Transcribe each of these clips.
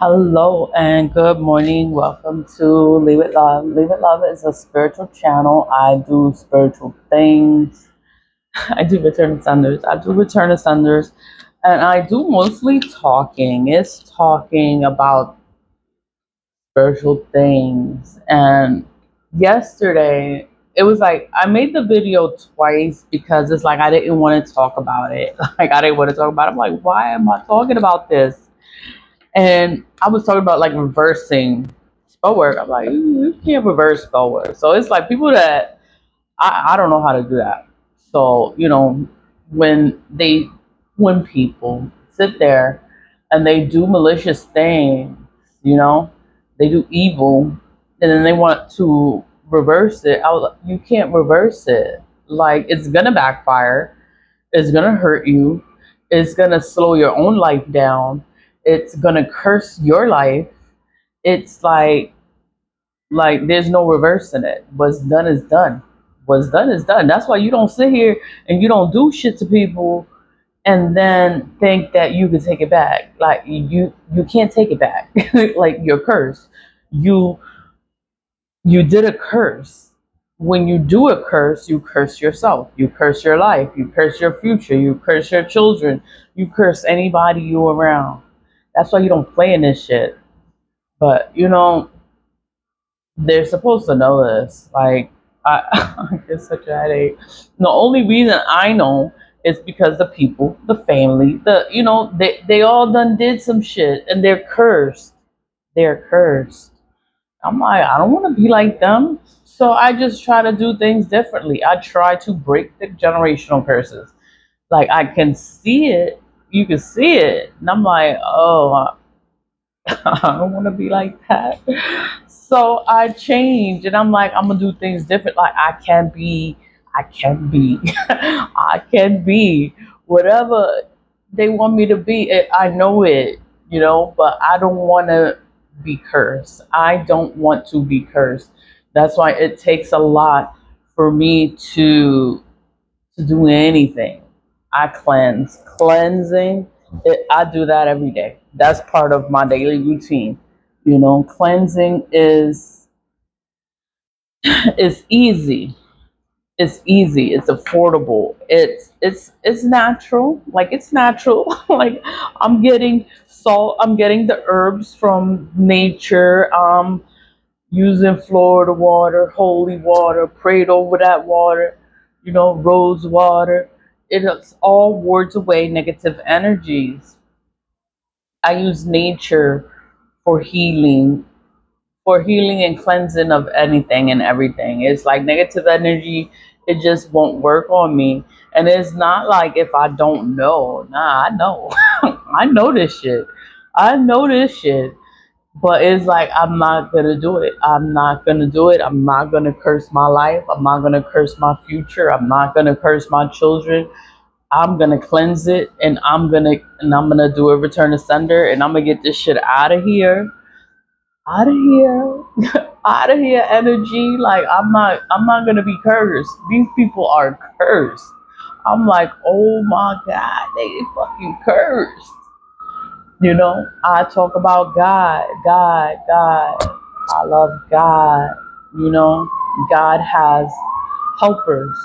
Hello and good morning. Welcome to Leave It Love. Leave It Love is a spiritual channel. I do spiritual things. I do return to senders. And I do mostly talking. It's talking about spiritual things. And yesterday, it was like I made the video twice because it's like I didn't want to talk about it. Like I didn't want to talk about it. I'm like, why am I talking about this? And I was talking about like reversing spell work. I'm like, you can't reverse spell work. So it's like people that I don't know how to do that. So, when they when people sit there and they do malicious things, you know, they do evil and then they want to reverse it. I was like, you can't reverse it. Like it's gonna backfire, it's gonna hurt you, it's gonna slow your own life down, it's gonna curse your life. It's like there's no reversing it. What's done is done. What's done is done. That's why you don't sit here and you don't do shit to people and then think that you can take it back. Like you can't take it back. Like you're cursed. You you did a curse. When you do a curse, you curse yourself. You curse your life. You curse your future. You curse your children. You curse anybody you around. That's why you don't play in this shit. But they're supposed to know this. Like I, I get such a headache. The only reason I know is because the people, the family, they all done did some shit and they're cursed. They're cursed. I'm like, I don't want to be like them. So I just try to do things differently. I try to break the generational curses. Like I can see it. You can see it. And I'm like, oh, I don't want to be like that. So I change and I'm like, I'm going to do things different. Like I can be, I can be whatever they want me to be. I know it, but I don't want to be cursed. I don't want to be cursed. That's why it takes a lot for me to do anything. I cleansing. I do that every day. That's part of my daily routine. Cleansing is easy. It's easy. It's affordable. It's natural. Like it's natural. Like I'm getting salt. I'm getting the herbs from nature. Using Florida water, holy water, prayed over that water, rose water. It is all wards away negative energies. I use nature for healing, and cleansing of anything and everything. It's like negative energy, it just won't work on me. And it's not like if I don't know. Nah, I know. I know this shit. I know this shit. But it's like I'm not gonna do it. I'm not gonna do it. I'm not gonna curse my life. I'm not gonna curse my future. I'm not gonna curse my children. I'm gonna cleanse it and I'm gonna do a return to sender and I'm gonna get this shit out of here. Out of here. Out of here energy. Like I'm not gonna be cursed. These people are cursed. I'm like, oh my god, they fucking cursed. I talk about God, God, God. I love God. You know, God has helpers,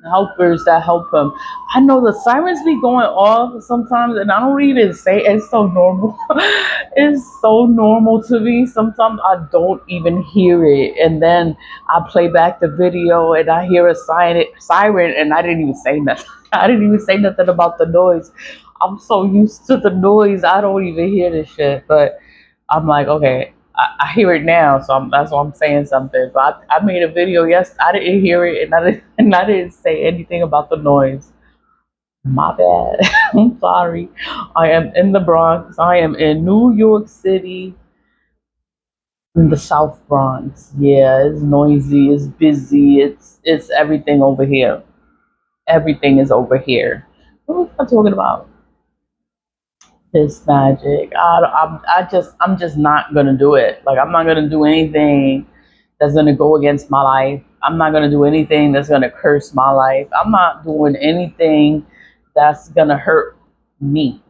helpers that help him. I know the sirens be going off sometimes, and I don't even say it. It's so normal. It's so normal to me. Sometimes I don't even hear it, and then I play back the video, and I hear a siren, and I didn't even say nothing. I didn't even say nothing about the noise. I'm so used to the noise, I don't even hear this shit. But I'm like, okay, I hear it now, so that's why I'm saying something. But I made a video. Yes, I didn't hear it, and I didn't say anything about the noise. My bad. I'm sorry. I am in the Bronx. I am in New York City, in the South Bronx. Yeah, it's noisy. It's busy. It's everything over here. Everything is over here. What was I talking about? This magic. I'm just not gonna do it. Like I'm not gonna do anything that's gonna go against my life. I'm not gonna do anything that's gonna curse my life. I'm not doing anything that's gonna hurt me.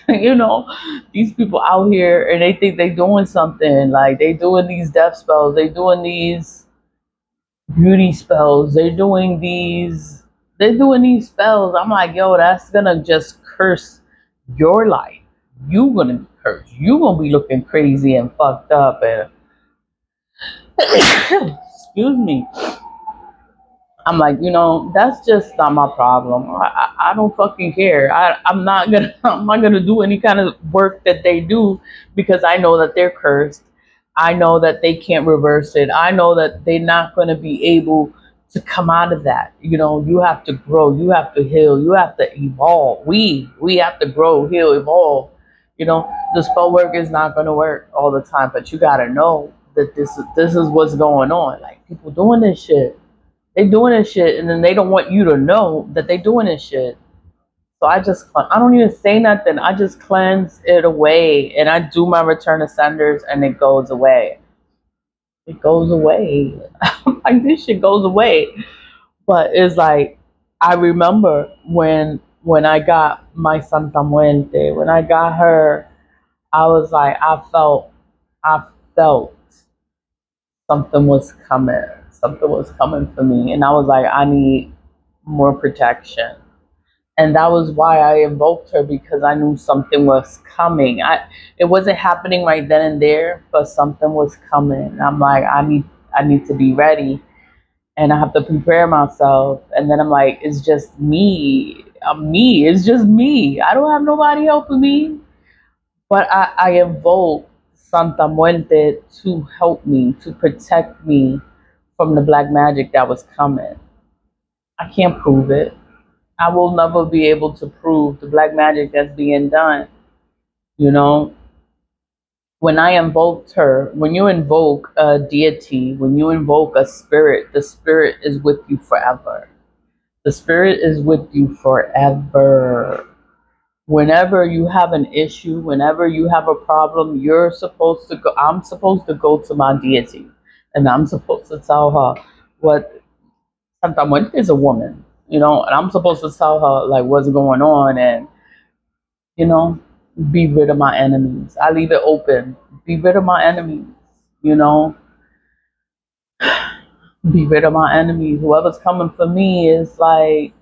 You know, these people out here and they think they doing something. Like they doing these death spells, they doing these beauty spells, they're doing these spells. I'm like, yo, that's gonna just curse your life. You gonna be cursed. You gonna be looking crazy and fucked up and excuse me. I'm like, that's just not my problem. I don't fucking care. I'm not gonna I'm not gonna do any kind of work that they do because I know that they're cursed. I know that they can't reverse it. I know that they're not gonna be able to come out of that. You have to grow. You have to heal. You have to evolve. We have to grow, heal, evolve. The spell work is not gonna work all the time, but you gotta know that this is what's going on. Like people doing this shit, they doing this shit, and then they don't want you to know that they doing this shit. So I don't even say nothing. I just cleanse it away, and I do my return to senders, and it goes away. It goes away. Like this shit goes away. But it's like I remember when I got my Santa Muerte, when I got her, I was like, I felt something was coming. Something was coming for me, and I was like, I need more protection. And that was why I invoked her, because I knew something was coming. It wasn't happening right then and there, but something was coming. I'm like, I need to be ready, and I have to prepare myself. And then I'm like, it's just me. I'm me. It's just me. I don't have nobody helping me. But I invoke Santa Muerte to help me, to protect me from the black magic that was coming. I can't prove it. I will never be able to prove the black magic that's being done. You know, when I invoked her, when you invoke a deity, when you invoke a spirit, the spirit is with you forever. The spirit is with you forever. Whenever you have an issue, whenever you have a problem, I'm supposed to go to my deity, and I'm supposed to tell her what Santa Muerte is a woman, and I'm supposed to tell her like what's going on, and you know, be rid of my enemies. I leave it open. Be rid of my enemies, you know, be rid of my enemies. Whoever's coming for me is like,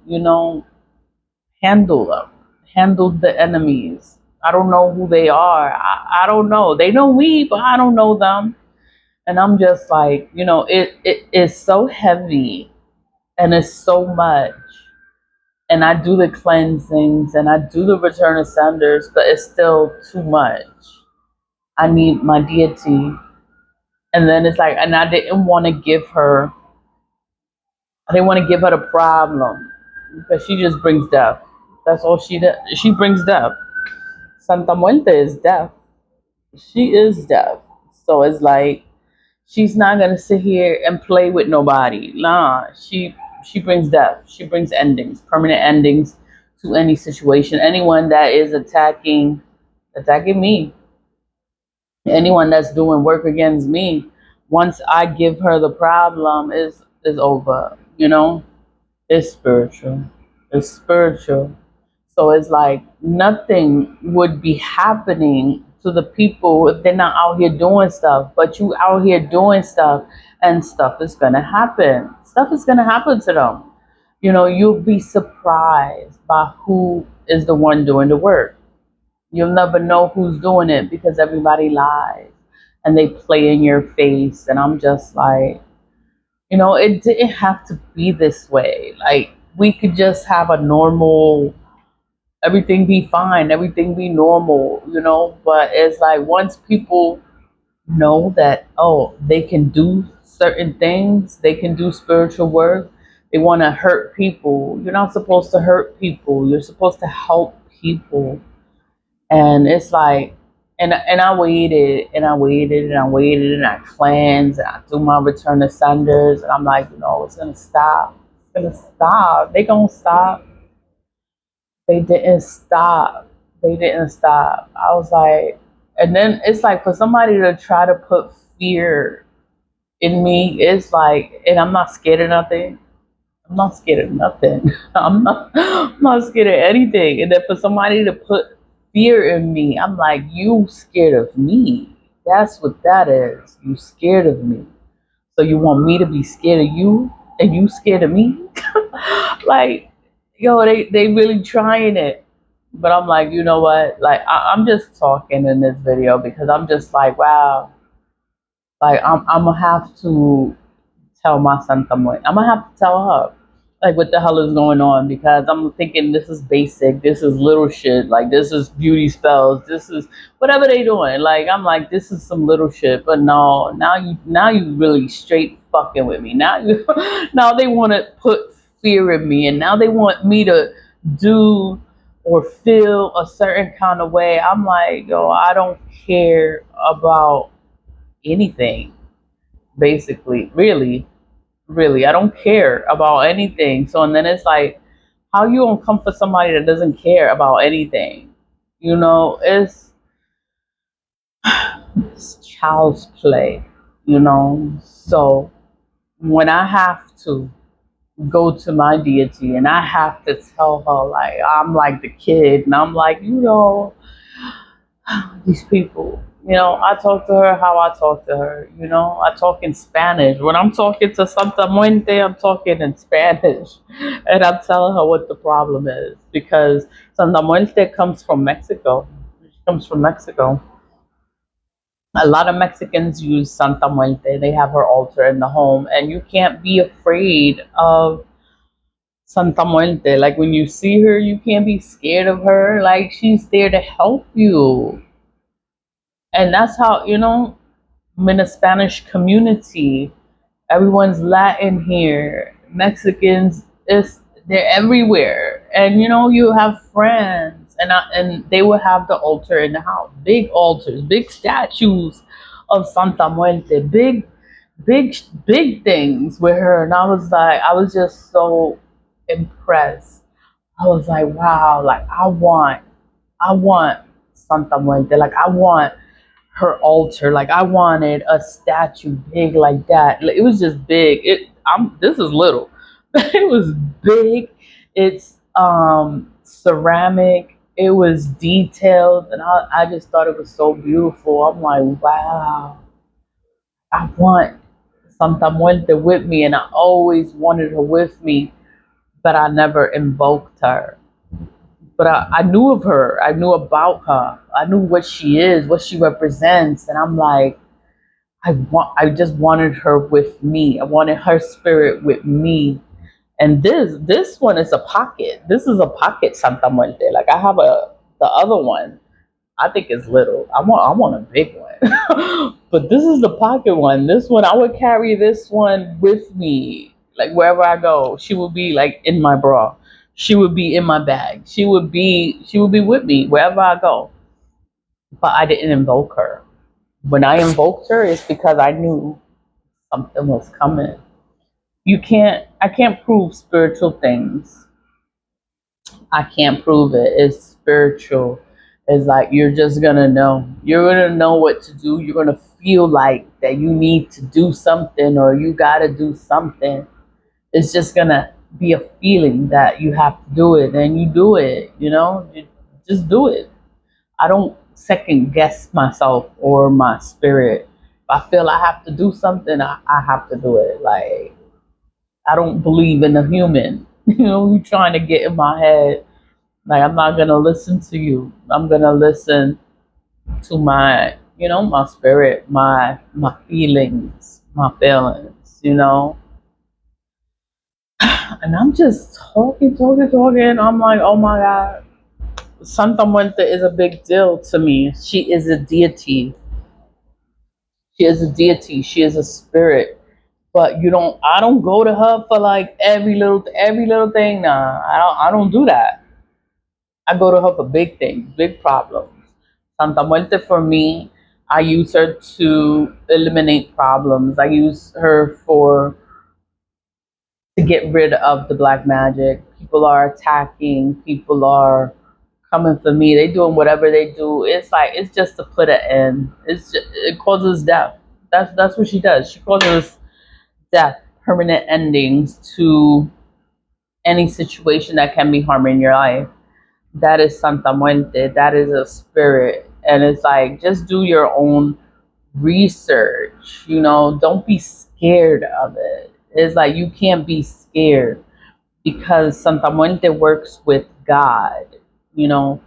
handle them, handle the enemies. I don't know who they are. I don't know. They know me, but I don't know them. And I'm just like, it is so heavy and it's so much. And I do the cleansings and I do the return of senders, but it's still too much. I need my deity. And then it's like, and I didn't want to give her the problem because she just brings death. That's all she does. She brings death. Santa Muerte is death. She is death. So it's like, she's not gonna sit here and play with nobody. Nah, she brings death. She brings endings, permanent endings to any situation. Anyone that is attacking me, anyone that's doing work against me, once I give her the problem, is over. It's spiritual. It's spiritual. So it's like nothing would be happening to the people if they're not out here doing stuff. But you out here doing stuff, and stuff is gonna happen. Stuff is gonna happen to them. You'll be surprised by who is the one doing the work. You'll never know who's doing it because everybody lies and they play in your face. And I'm just like, it didn't have to be this way. Like we could just have a normal, everything be fine, everything be normal, but it's like once people know that, oh, they can do certain things, they can do spiritual work, they want to hurt people. You're not supposed to hurt people, you're supposed to help people. And it's like, and I waited and I waited and I waited and I cleansed and I do my return to senders, and I'm like, it's gonna stop, it's gonna stop, they gonna stop. They didn't stop. They didn't stop. I was like, and then it's like for somebody to try to put fear in me, it's like, and I'm not scared of nothing. I'm not scared of nothing. I'm not scared of anything. And then for somebody to put fear in me. I'm like, you scared of me. That's what that is. You scared of me. So you want me to be scared of you and you scared of me? Like, yo, they really trying it. But I'm like, you know what? Like, I'm just talking in this video because I'm just like, wow. Like, I'm gonna have to tell my Santa Moy. I'm gonna have to tell her, like, what the hell is going on, because I'm thinking this is basic, this is little shit, like this is beauty spells, this is whatever they doing. Like, I'm like, this is some little shit, but no, now you really straight fucking with me. Now you, now they want to put fear in me, and now they want me to do or feel a certain kind of way. I'm like, yo, I don't care about anything, basically, really, I don't care about anything. So, and then it's like, how you gonna come for somebody that doesn't care about anything? You know, it's child's play, you know. So when I have to go to my deity and I have to tell her, like, I'm like the kid, and I'm like, you know, these people, you know, I talk to her how I talk to her, you know, I talk in Spanish. When I'm talking to Santa Muerte, I'm talking in Spanish, and I'm telling her what the problem is, because Santa Muerte comes from Mexico. She comes from Mexico. A lot of Mexicans use Santa Muerte. They have her altar in the home, and you can't be afraid of Santa Muerte. Like, when you see her, you can't be scared of her. Like, she's there to help you. And that's how, you know, I'm in a Spanish community. Everyone's Latin here. Mexicans, is they're everywhere. And you know, you have friends, and they will have the altar in the house. Big altars, big statues of Santa Muerte, big things with her. And I was like, I was just so impressed. I was like, wow, like I want Santa Muerte. Like, I want her altar. Like, I wanted a statue big like that. Like, it was just big. This is little. It was big. It's ceramic. It was detailed, and I just thought it was so beautiful. I'm like, wow, I want Santa Muerte with me, and I always wanted her with me, but I never invoked her. But I knew of her. I knew about her. I knew what she is, what she represents, and I'm like, I just wanted her with me. I wanted her spirit with me. And this one is a pocket. This is a pocket Santa Muerte. Like, I have the other one. I think it's little. I want a big one. But this is the pocket one. This one, I would carry this one with me. Like, wherever I go, she would be like in my bra. She would be in my bag. She would be with me wherever I go. But I didn't invoke her. When I invoked her, it's because I knew something was coming. I can't prove spiritual things. I can't prove it. It's spiritual. It's like, you're just gonna know. You're gonna know what to do. You're gonna feel like that you need to do something, or you gotta do something. It's just gonna be a feeling that you have to do it, and you do it, you know? You just do it. I don't second guess myself or my spirit. If I feel I have to do something, I have to do it. Like, I don't believe in a human. You know, you trying to get in my head. Like, I'm not gonna listen to you. I'm gonna listen to my, you know, my spirit, my feelings, you know. And I'm just talking. I'm like, oh my God. Santa Muerte is a big deal to me. She is a deity. She is a deity. She is a spirit. But I don't go to her for like every little thing. Nah, I don't do that. I go to her for big things, big problems. Santa Muerte, for me, I use her to eliminate problems. I use her for to get rid of the black magic. People are attacking. People are coming for me. They doing whatever they do. It's like, it's just to put an end. It causes death. That's what she does. She causes death, permanent endings to any situation that can be harming your life. That is Santa Muerte. That is a spirit. And it's like, just do your own research. Don't be scared of it. It's like, you can't be scared because Santa Muerte works with God. You know,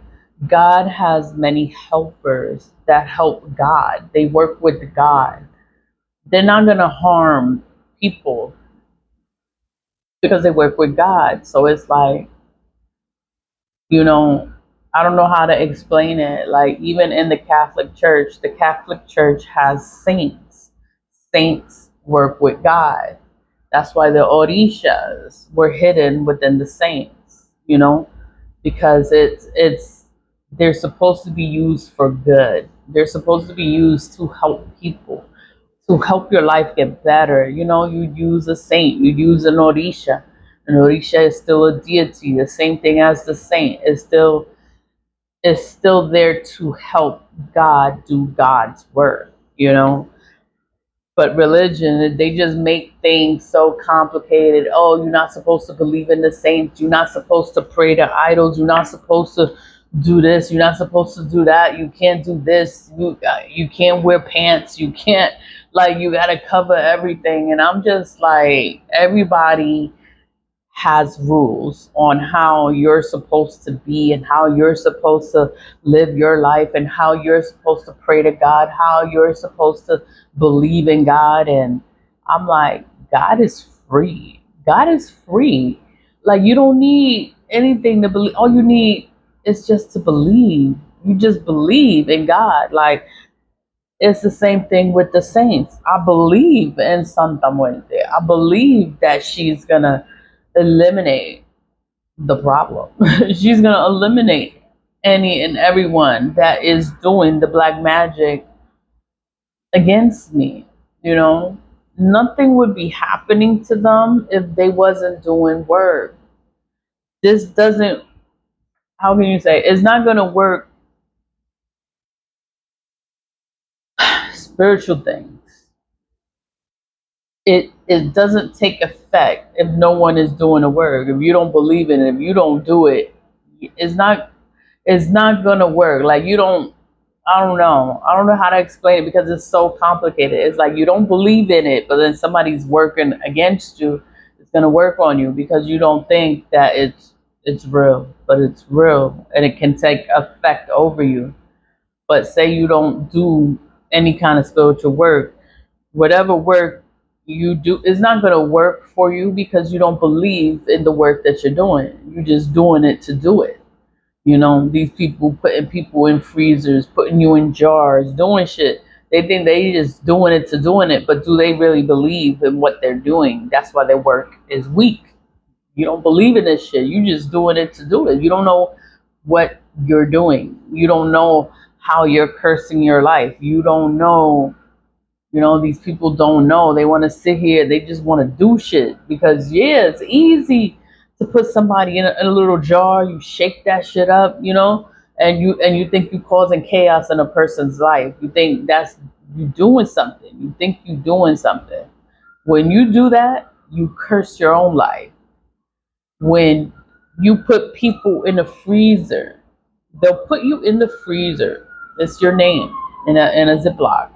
God has many helpers that help God. They work with God. They're not going to harm people because they work with God. So it's like, you know, I don't know how to explain it. Like, even in the Catholic Church has saints. Saints work with God. That's why the Orishas were hidden within the saints, because it's they're supposed to be used for good. They're supposed to be used to help people, to help your life get better. You use a saint, you use an Orisha. An Orisha is still a deity, the same thing as the saint. Is still there to help God do God's work, but religion, they just make things so complicated. Oh, you're not supposed to believe in the saints. You're not supposed to pray to idols. You're not supposed to do this. You're not supposed to do that. You can't do this. You can't wear pants. You can't, like, you got to cover everything. And I'm just like, everybody has rules on how you're supposed to be and how you're supposed to live your life and how you're supposed to pray to God, how you're supposed to believe in God. And I'm like, God is free. God is free. Like, you don't need anything to believe. All you need is just to believe. You just believe in God. Like, it's the same thing with the saints. I believe in Santa Muerte. I believe that she's gonna eliminate the problem. She's gonna eliminate any and everyone that is doing the black magic against me. You know, Nothing would be happening to them if they wasn't doing work. This doesn't. How can you say it's not gonna work? Spiritual things. It doesn't take effect if no one is doing the work. If you don't believe in it, if you don't do it, it's not it's not gonna work. Like, you don't. I don't know. I don't know how to explain it because it's so complicated. It's like, you don't believe in it, but then somebody's working against you. It's gonna work on you because you don't think that it's real, but it's real and it can take effect over you. But say you don't do any kind of spiritual work, whatever work you do is not going to work for you because you don't believe in the work that you're doing. You're just doing it to do it. These people putting people in freezers, putting you in jars, doing shit. They think they just doing it to doing it, but do they really believe in what they're doing? That's why their work is weak. You don't believe in this shit. You just doing it to do it. You don't know what you're doing. You don't know how you're cursing your life. You don't know. These people don't know. They want to sit here. They just want to do shit because, yeah, it's easy to put somebody in a little jar. You shake that shit up, and you think you causing chaos in a person's life. You think that's you doing something. You think you doing something. When you do that, you curse your own life. When you put people in a freezer, they'll put you in the freezer. It's your name in a Ziploc,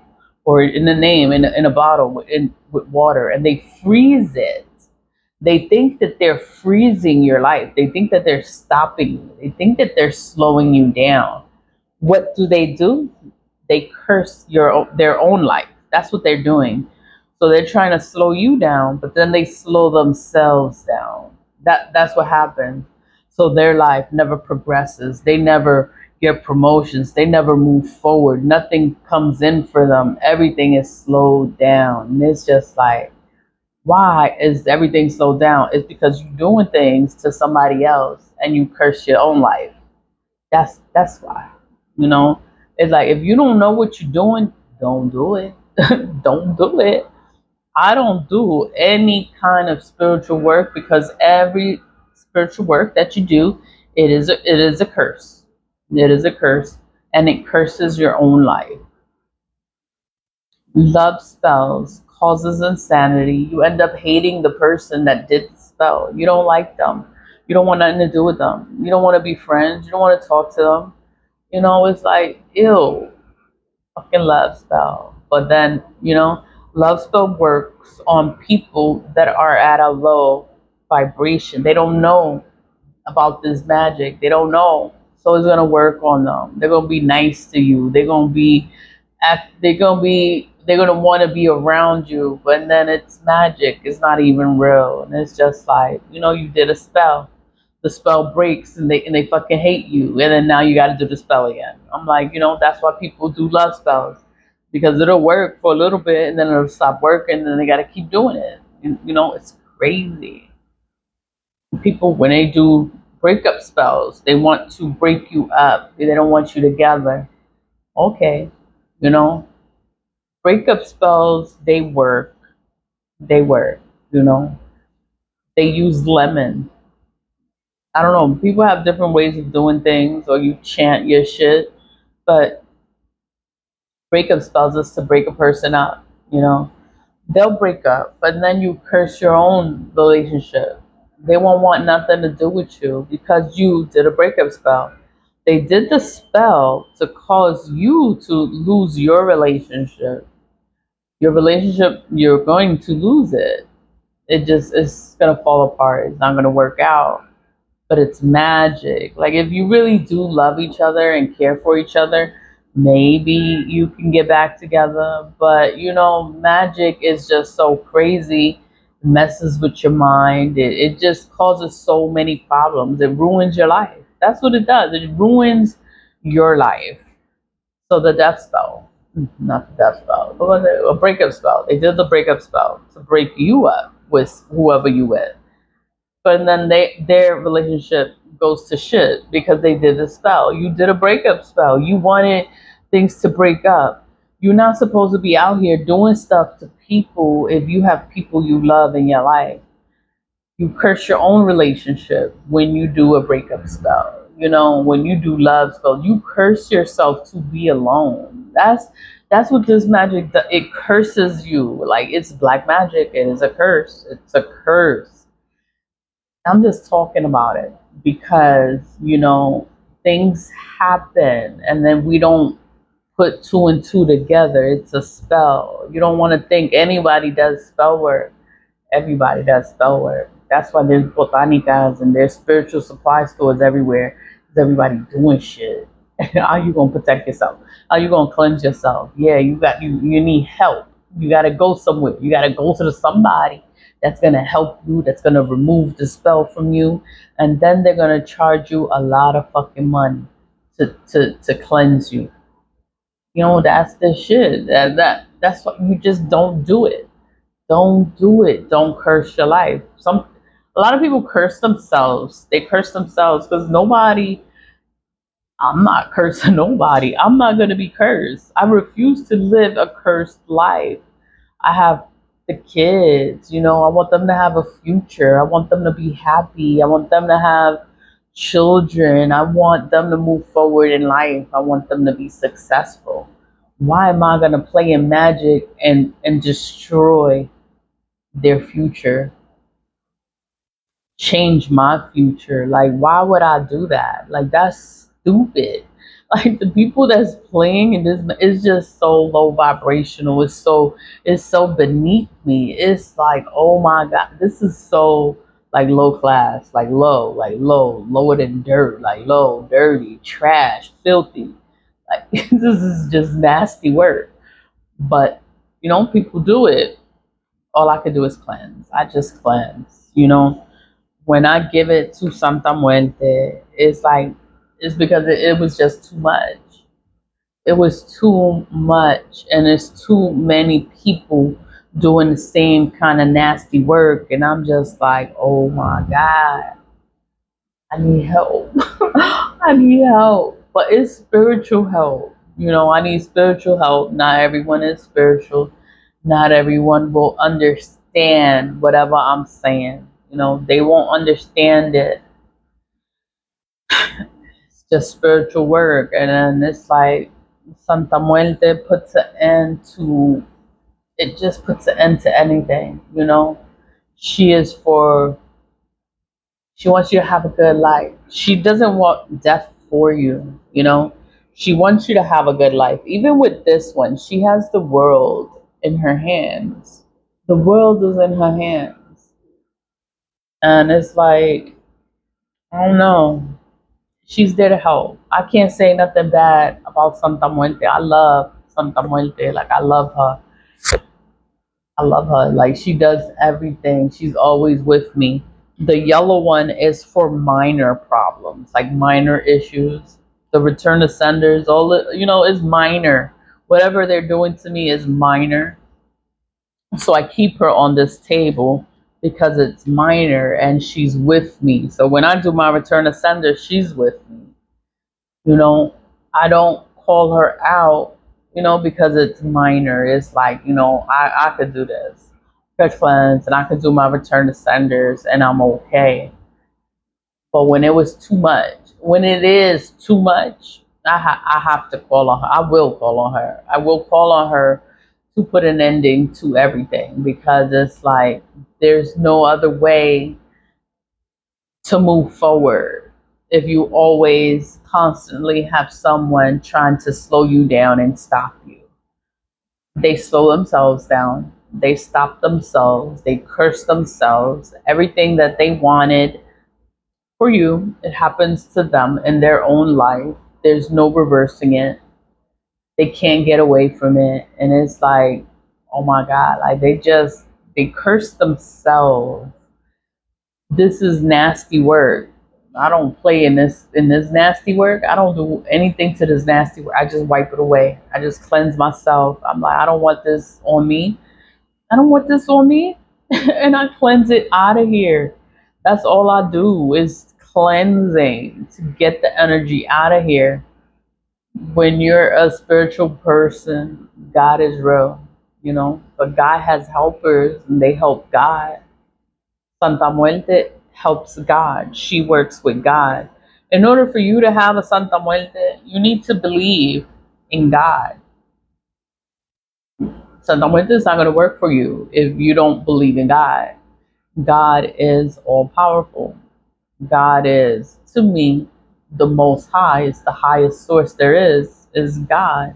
or in a name in a bottle with water, and they freeze it. They think that they're freezing your life. They think that they're stopping you. They think that they're slowing you down. What do? They curse their own life. That's what they're doing. So they're trying to slow you down, but then they slow themselves down. That's what happens. So their life never progresses. They never get promotions. They never move forward. Nothing comes in for them. Everything is slowed down. And it's just like, why is everything slowed down? It's because you're doing things to somebody else and you curse your own life. That's why. You know, it's like, if you don't know what you're doing, don't do it. Don't do it. I don't do any kind of spiritual work because every spiritual work that you do, it is a curse. It is a curse, and it curses your own life. Love spells causes insanity. You end up hating the person that did the spell. You don't like them. You don't want nothing to do with them. You don't want to be friends. You don't want to talk to them. It's like, ew, fucking love spell. But then, love spell works on people that are at a low vibration. They don't know about this magic. They don't know. So it's gonna work on them. They're gonna be nice to you. They're gonna want to be around you, but then it's magic. It's not even real, and it's just like, you did a spell. The spell breaks, and they fucking hate you, and then now you got to do the spell again. I'm like, that's why people do love spells, because it'll work for a little bit, and then it'll stop working, and then they got to keep doing it. It's crazy. People, when they do breakup spells, they want to break you up. They don't want you together. Okay, you know, breakup spells, they work. They work. You know, they use lemon. I don't know. People have different ways of doing things, or you chant your shit. But breakup spells is to break a person up. They'll break up, but then you curse your own relationship. They won't want nothing to do with you because you did a breakup spell. They did the spell to cause you to lose your relationship. Your relationship, you're going to lose it. It's gonna fall apart. It's not gonna work out. But it's magic. Like, if you really do love each other and care for each other, maybe you can get back together. But magic is just so crazy. It messes with your mind. It just causes so many problems. It ruins your life. That's what it does. It ruins your life. So the death spell, not the death spell, what was it? A breakup spell. They did the breakup spell to break you up with whoever you with. But then their relationship goes to shit because they did a spell. You did a breakup spell. You wanted things to break up. You're not supposed to be out here doing stuff to people if you have people you love in your life. You curse your own relationship when you do a breakup spell. When you do love spells, you curse yourself to be alone. That's what this magic does. It curses you. Like, it's black magic. It is a curse. It's a curse. I'm just talking about it because, things happen and then we don't put two and two together. It's a spell. You don't want to think anybody does spell work. Everybody does spell work. That's why there's botanicas and there's spiritual supply stores everywhere. Because everybody doing shit. How you gonna protect yourself? How you gonna cleanse yourself? Yeah, you need help. You gotta go somewhere. You gotta go to somebody that's gonna help you, that's gonna remove the spell from you, and then they're gonna charge you a lot of fucking money to cleanse you. That's the shit. That's what you just don't do it. Don't do it. Don't curse your life. A lot of people curse themselves. They curse themselves because nobody. I'm not cursing nobody. I'm not gonna be cursed. I refuse to live a cursed life. I have the kids. I want them to have a future. I want them to be happy. I want them to have children. I want them to move forward in life. I want them to be successful. Why am I gonna play in magic and destroy their future, change my future? Like, why would I do that? Like, that's stupid. Like, the people that's playing in this is just so low vibrational. It's so beneath me. It's like, oh my god, this is so like low class, like low, lower than dirt, like low, dirty, trash, filthy. Like, this is just nasty work. But people do it. All I could do is cleanse. I just cleanse. When I give it to Santa Muerte, it's because it was just too much. It was too much, and it's too many people doing the same kind of nasty work, and I'm just like, oh my god, I need help. I need help, but it's spiritual help. I need spiritual help. Not everyone is spiritual. Not everyone will understand whatever I'm saying. They won't understand it. It's just spiritual work. And then it's like Santa Muerte puts an end to it, just puts an end to anything. She is for She wants you to have a good life. She doesn't want death for you, you know? She wants you to have a good life. Even with this one, she has the world in her hands. The world is in her hands. And it's like, I don't know. She's there to help. I can't say nothing bad about Santa Muerte. I love Santa Muerte. Like, I love her. I love her. Like, she does everything. She's always with me. The yellow one is for minor problems, like minor issues. The return to senders, all it, is minor. Whatever they're doing to me is minor. So I keep her on this table because it's minor and she's with me. So when I do my return to sender, she's with me. You know, I don't call her out, because it's minor. It's like, I could do this. Touch cleanse and I could do my return to senders and I'm okay. But when it was too much, when it is too much, I have to call on her. I will call on her. I will call on her to put an ending to everything because it's like there's no other way to move forward if you always constantly have someone trying to slow you down and stop you. They slow themselves down. They stop themselves. They curse themselves. Everything that they wanted for you, it happens to them in their own life. There's no reversing it. They can't get away from it. And it's like, oh my God, like they curse themselves. This is nasty work. I don't play in this nasty work. I don't do anything to this nasty work. I just wipe it away. I just cleanse myself. I'm like, I don't want this on me. I don't want this on me. And I cleanse it out of here. That's all I do is cleansing to get the energy out of here. When you're a spiritual person, God is real, but God has helpers and they help God. Santa Muerte helps God. She works with God. In order for you to have a Santa Muerte, you need to believe in God. Santa Muerte is not going to work for you if you don't believe in God. God is all powerful. God is, to me, the most high. It's the highest source there is God.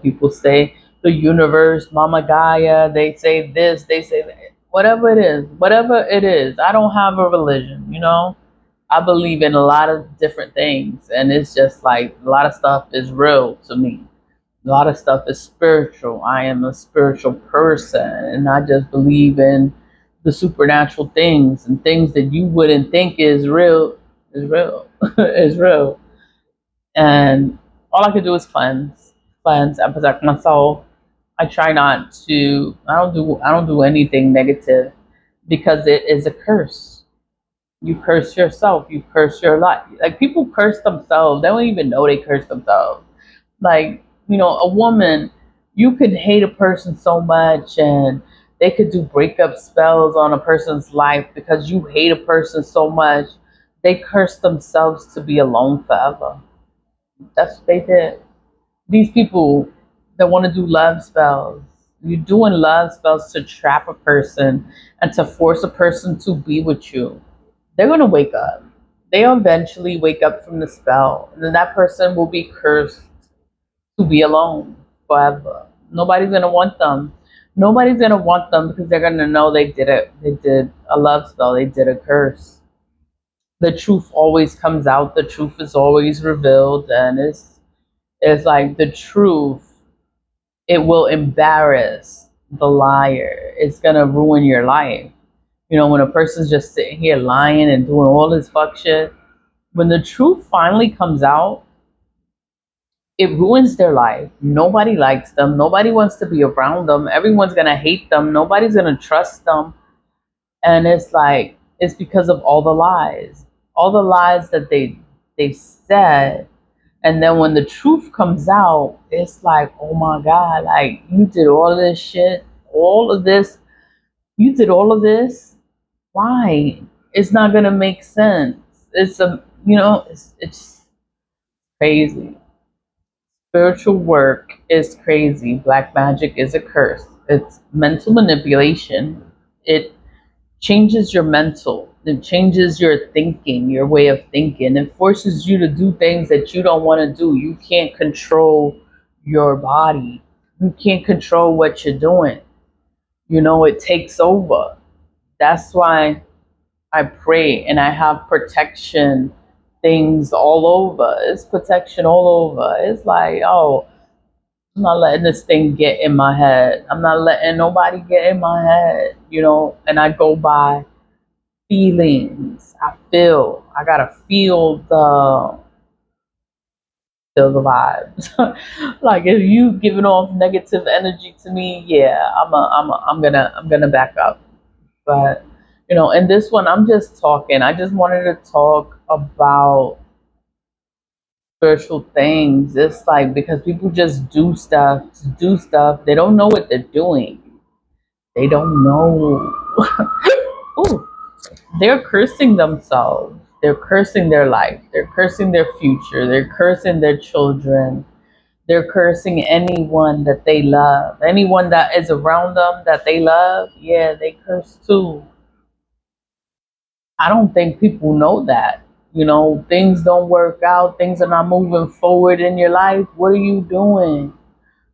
People say the universe, Mama Gaia, they say this, they say that. Whatever it is. I don't have a religion. I believe in a lot of different things, and it's just like a lot of stuff is real to me. A lot of stuff is spiritual. I am a spiritual person, and I just believe in the supernatural things and things that you wouldn't think is real, is real. And all I could do is cleanse and protect myself. I try not to. I don't do anything negative because it is a curse. You curse yourself. You curse your life. Like people curse themselves. They don't even know they curse themselves. Like a woman, you could hate a person so much, and they could do breakup spells on a person's life because you hate a person so much. They curse themselves to be alone forever. That's what they did. These people that want to do love spells, you're doing love spells to trap a person and to force a person to be with you. They're going to wake up. They eventually wake up from the spell, and then that person will be cursed to be alone forever. Nobody's going to want them. Nobody's going to want them because they're going to know they did it. They did a love spell. They did a curse. The truth always comes out. The truth is always revealed, and it's like the truth. It will embarrass the liar. It's gonna ruin your life. When a person's just sitting here lying and doing all this fuck shit, when the truth finally comes out, it ruins their life. Nobody likes them. Nobody wants to be around them. Everyone's gonna hate them. Nobody's gonna trust them. And it's like it's because of all the lies that they said. And then when the truth comes out, it's like, oh my God, like you did all this shit, all of this, you did all of this. Why? It's not gonna make sense. It's crazy. Spiritual work is crazy. Black magic is a curse. It's mental manipulation. It changes your mental. It changes your thinking, your way of thinking. It forces you to do things that you don't want to do. You can't control your body. You can't control what you're doing. It takes over. That's why I pray and I have protection things all over. It's protection all over. It's like, oh, I'm not letting this thing get in my head. I'm not letting nobody get in my head. And I go by feelings. I gotta feel the vibes. Like if you giving off negative energy to me, yeah, I'm gonna back up. But in this one, I'm just talking. I just wanted to talk about spiritual things. It's like because people just do stuff to do stuff. They don't know what they're doing. They don't know. Ooh, they're cursing themselves. They're cursing their life. They're cursing their future. They're cursing their children. They're cursing anyone that they love. Anyone that is around them that they love, yeah, they curse too. I don't think people know that. Things don't work out, things are not moving forward in your life. What are you doing?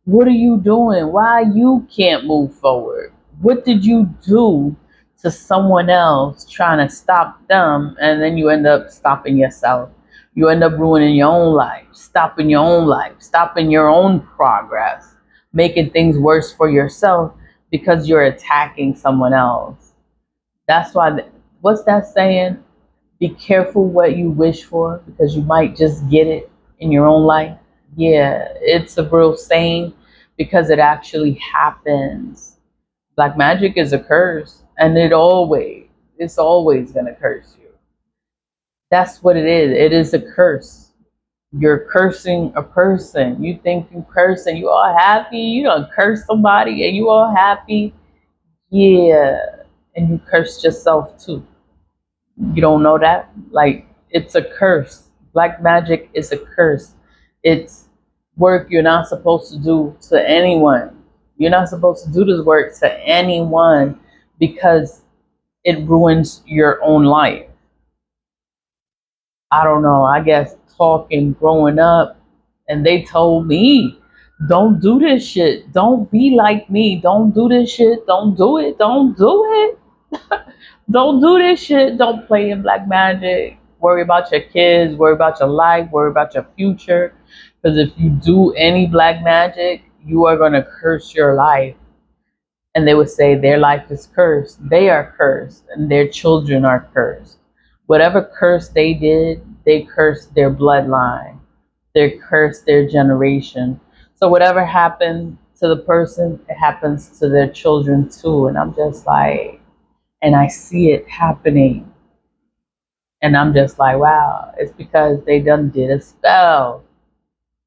What are you doing? Why you can't move forward? What did you do to someone else trying to stop them and then you end up stopping yourself? You end up ruining your own life, stopping your own progress, making things worse for yourself because you're attacking someone else. That's why, what's that saying? Be careful what you wish for because you might just get it in your own life. Yeah, it's a real saying because it actually happens. Black magic is a curse and it's always going to curse you. That's what it is. It is a curse. You're cursing a person. You think you cursing, you all happy, you don't curse somebody and you all happy. Yeah, and you cursed yourself too. You don't know that? Like, it's a curse. Black magic is a curse. It's work you're not supposed to do to anyone. You're not supposed to do this work to anyone because it ruins your own life. I don't know. I guess talking growing up, and they told me, don't do this shit. Don't be like me. Don't do this shit. Don't do it. Don't do it. Don't do this shit. Don't play in black magic. Worry about your kids. Worry about your life. Worry about your future. Because if you do any black magic, you are going to curse your life. And they would say their life is cursed. They are cursed. And their children are cursed. Whatever curse they did, they cursed their bloodline. They cursed their generation. So whatever happened to the person, it happens to their children too. And I'm just like, and I see it happening. And I'm just like, wow, it's because they done did a spell,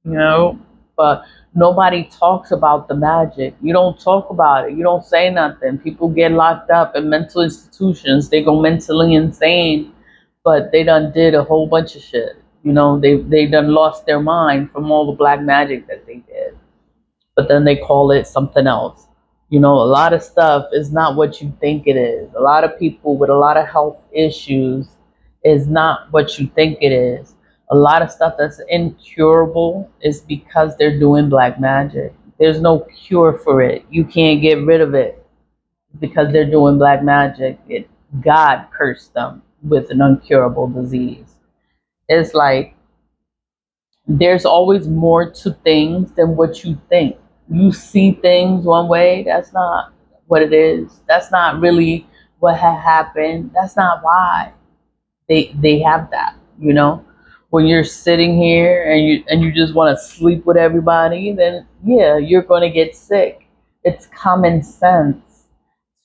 you know? But nobody talks about the magic. You don't talk about it. You don't say nothing. People get locked up in mental institutions. They go mentally insane, but they done did a whole bunch of shit. They done lost their mind from all the black magic that they did. But then they call it something else. A lot of stuff is not what you think it is. A lot of people with a lot of health issues is not what you think it is. A lot of stuff that's incurable is because they're doing black magic. There's no cure for it. You can't get rid of it because they're doing black magic. God cursed them with an uncurable disease. It's like there's always more to things than what you think. You see things one way, that's not what it is. That's not really what had happened. That's not why they have that. When you're sitting here and you just want to sleep with everybody, then yeah, you're going to get sick. It's common sense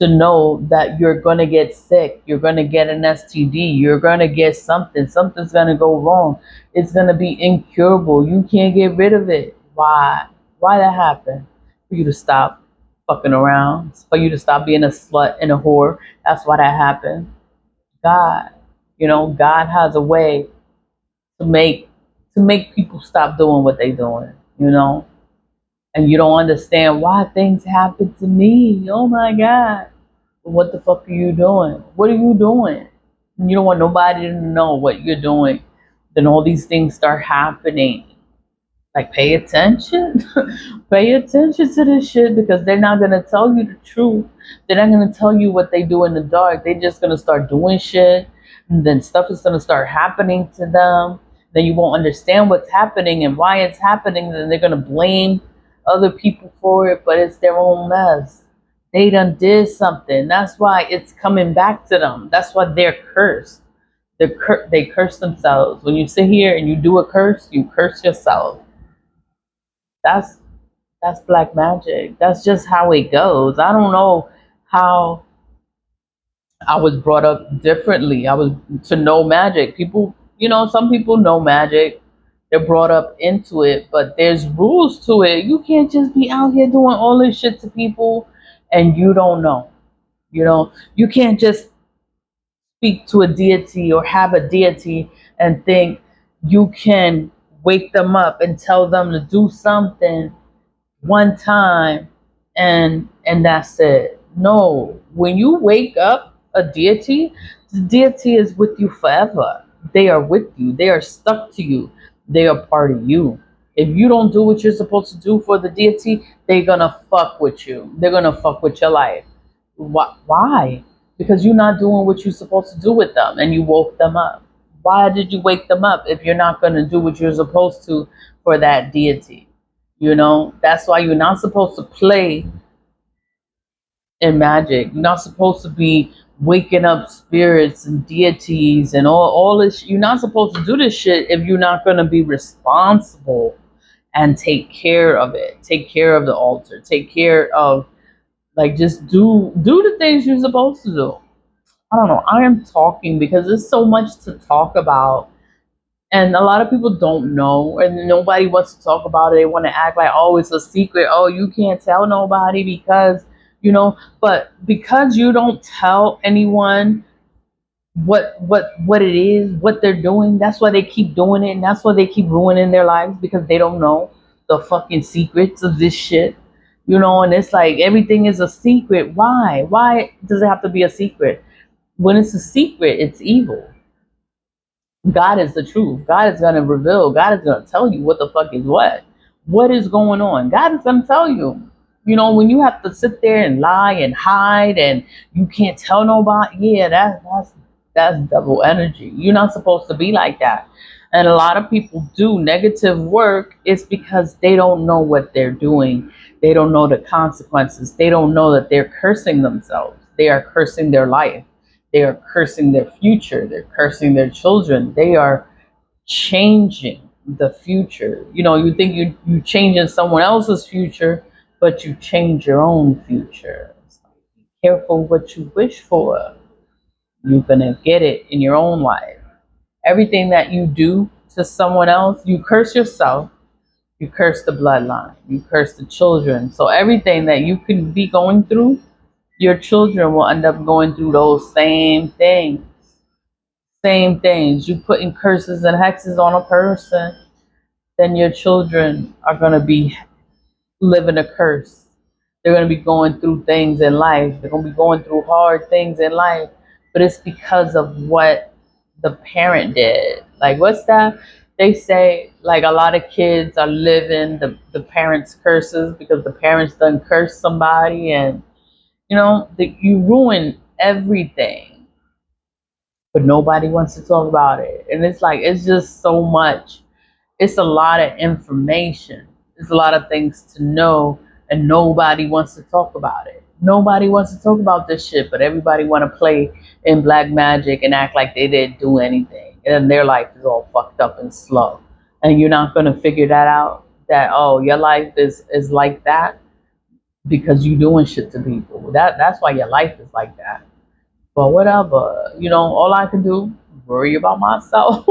to know that you're going to get sick, you're going to get an STD, you're going to get something's going to go wrong. It's going to be incurable. You can't get rid of it. Why? Why that happen? For you to stop fucking around, for you to stop being a slut and a whore. That's why that happened. God, God has a way to make people stop doing what they doing. And you don't understand why things happen to me. Oh my God. What the fuck are you doing? What are you doing? You don't want nobody to know what you're doing. Then all these things start happening. Like, pay attention. Pay attention to this shit, because they're not gonna tell you the truth. They're not gonna tell you what they do in the dark. They're just gonna start doing shit, and then stuff is gonna start happening to them. Then you won't understand what's happening and why it's happening. Then they're gonna blame other people for it, but it's their own mess. They done did something. That's why it's coming back to them. That's why they're cursed. They curse themselves. When you sit here and you do a curse, you curse yourself. That's that's black magic. That's just how it goes. I don't know how I was brought up differently. I was to know magic. People, some people know magic. They're brought up into it, but there's rules to it. You can't just be out here doing all this shit to people and you don't know. You can't just speak to a deity or have a deity and think you can wake them up and tell them to do something one time and that's it. No, when you wake up a deity, the deity is with you forever. They are with you. They are stuck to you. They are part of you. If you don't do what you're supposed to do for the deity, they're gonna fuck with you. They're gonna fuck with your life. Why? Because you're not doing what you're supposed to do with them and you woke them up. Why did you wake them up if you're not gonna do what you're supposed to for that deity? That's why you're not supposed to play in magic. You're not supposed to be waking up spirits and deities and all this. You're not supposed to do this shit if you're not going to be responsible and take care of it. Take care of the altar. Take care of, like, just do the things you're supposed to do. I don't know. I am talking because there's so much to talk about, and a lot of people don't know, and nobody wants to talk about it. They want to act like, oh, it's a secret. Oh, you can't tell nobody because, but because you don't tell anyone what it is, what they're doing, that's why they keep doing it, and that's why they keep ruining their lives, because they don't know the fucking secrets of this shit. And it's like everything is a secret. Why does it have to be a secret? When it's a secret, it's evil. God is the truth. God is going to reveal. God is going to tell you what the fuck is what. What is going on? God is going to tell you. When you have to sit there and lie and hide and you can't tell nobody, yeah, that's double energy. You're not supposed to be like that. And a lot of people do negative work is because they don't know what they're doing. They don't know the consequences. They don't know that they're cursing themselves. They are cursing their life. They are cursing their future. They're cursing their children. They are changing the future. You think you changing someone else's future, but you change your own future. So be careful what you wish for. You're gonna get it in your own life. Everything that you do to someone else, you curse yourself. You curse the bloodline. You curse the children. So everything that you can be going through, your children will end up going through those same things. Same things. You putting curses and hexes on a person, then your children are going to be living a curse. They're going to be going through things in life. They're going to be going through hard things in life. But it's because of what the parent did. Like, what's that? They say, like, a lot of kids are living the parents' curses because the parents done curse somebody, and you ruin everything, but nobody wants to talk about it. And it's like, it's just so much. It's a lot of information. It's a lot of things to know, and nobody wants to talk about it. Nobody wants to talk about this shit, but everybody want to play in black magic and act like they didn't do anything, and their life is all fucked up and slow. And you're not gonna figure that out. That, oh, your life is like that because you doing shit to people. That's why your life is like that. But whatever, all I can do is worry about myself,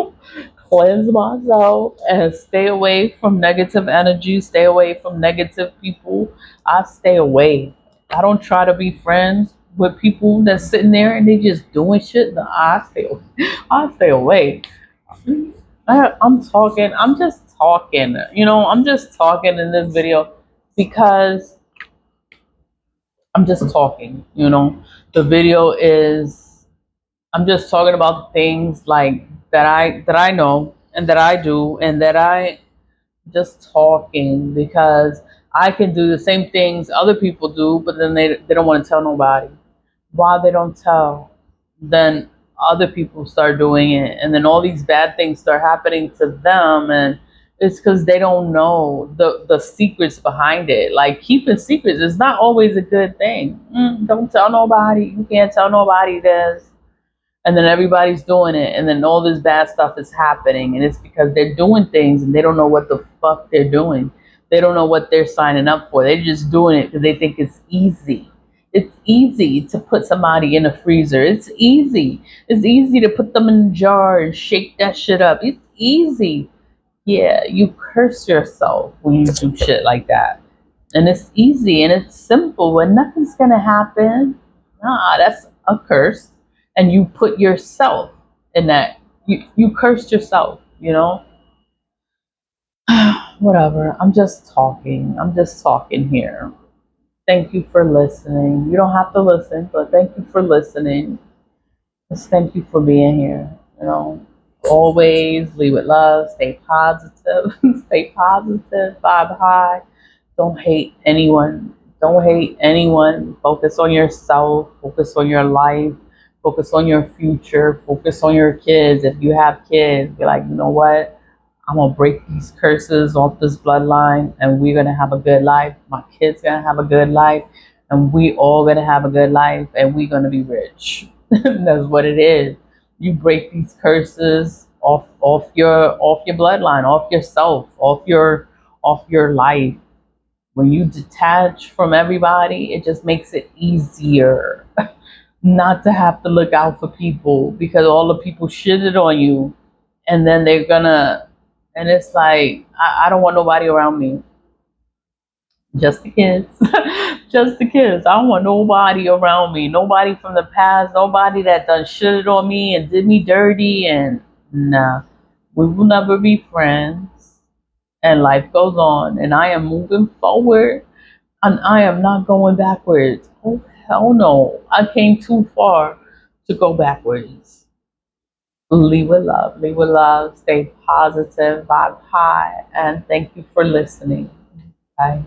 cleanse myself, and stay away from negative energy, stay away from negative people. I stay away. I don't try to be friends with people that's sitting there and they just doing shit. No, I stay away. I'm talking. I'm just talking. I'm just talking in this video because I'm just talking. The video is I'm just talking about things like that I know and that I do and that I just talking because I can do the same things other people do, but then they don't want to tell nobody. Why they don't tell? Then other people start doing it, and then all these bad things start happening to them, and it's because they don't know the secrets behind it. Like keeping secrets is not always a good thing. Don't tell nobody. You can't tell nobody this, and then everybody's doing it, and then all this bad stuff is happening, and it's because they're doing things and they don't know what the fuck they're doing. They don't know what they're signing up for. They're just doing it because they think it's easy. It's easy to put somebody in a freezer. It's easy. It's easy to put them in a jar and shake that shit up. It's easy. Yeah, you curse yourself when you do shit like that. And it's easy and it's simple and nothing's gonna happen. Nah, that's a curse. And you put yourself in that. You cursed yourself, you know? Whatever. I'm just talking. I'm just talking here. Thank you for listening. You don't have to listen, but thank you for listening. Just thank you for being here. You know, always leave with love. Stay positive. Stay positive. Vibe high. Don't hate anyone. Don't hate anyone. Focus on yourself. Focus on your life. Focus on your future. Focus on your kids. If you have kids, be like, you know what? I'm gonna break these curses off this bloodline, and we're gonna have a good life. My kids gonna have a good life, and we all gonna have a good life, and we're gonna be rich. That's what it is. You break these curses off your bloodline, off yourself, off your life. When you detach from everybody, it just makes it easier not to have to look out for people because all the people shitted on you, and then they're gonna, and it's like I don't want nobody around me. Just the kids. Just the kids. I don't want nobody around me. Nobody from the past. Nobody that done shitted on me and did me dirty. And nah, we will never be friends. And life goes on. And I am moving forward. And I am not going backwards. Oh, hell no. I came too far to go backwards. Leave with love. Leave with love. Stay positive. Vibe high. And thank you for listening. Bye.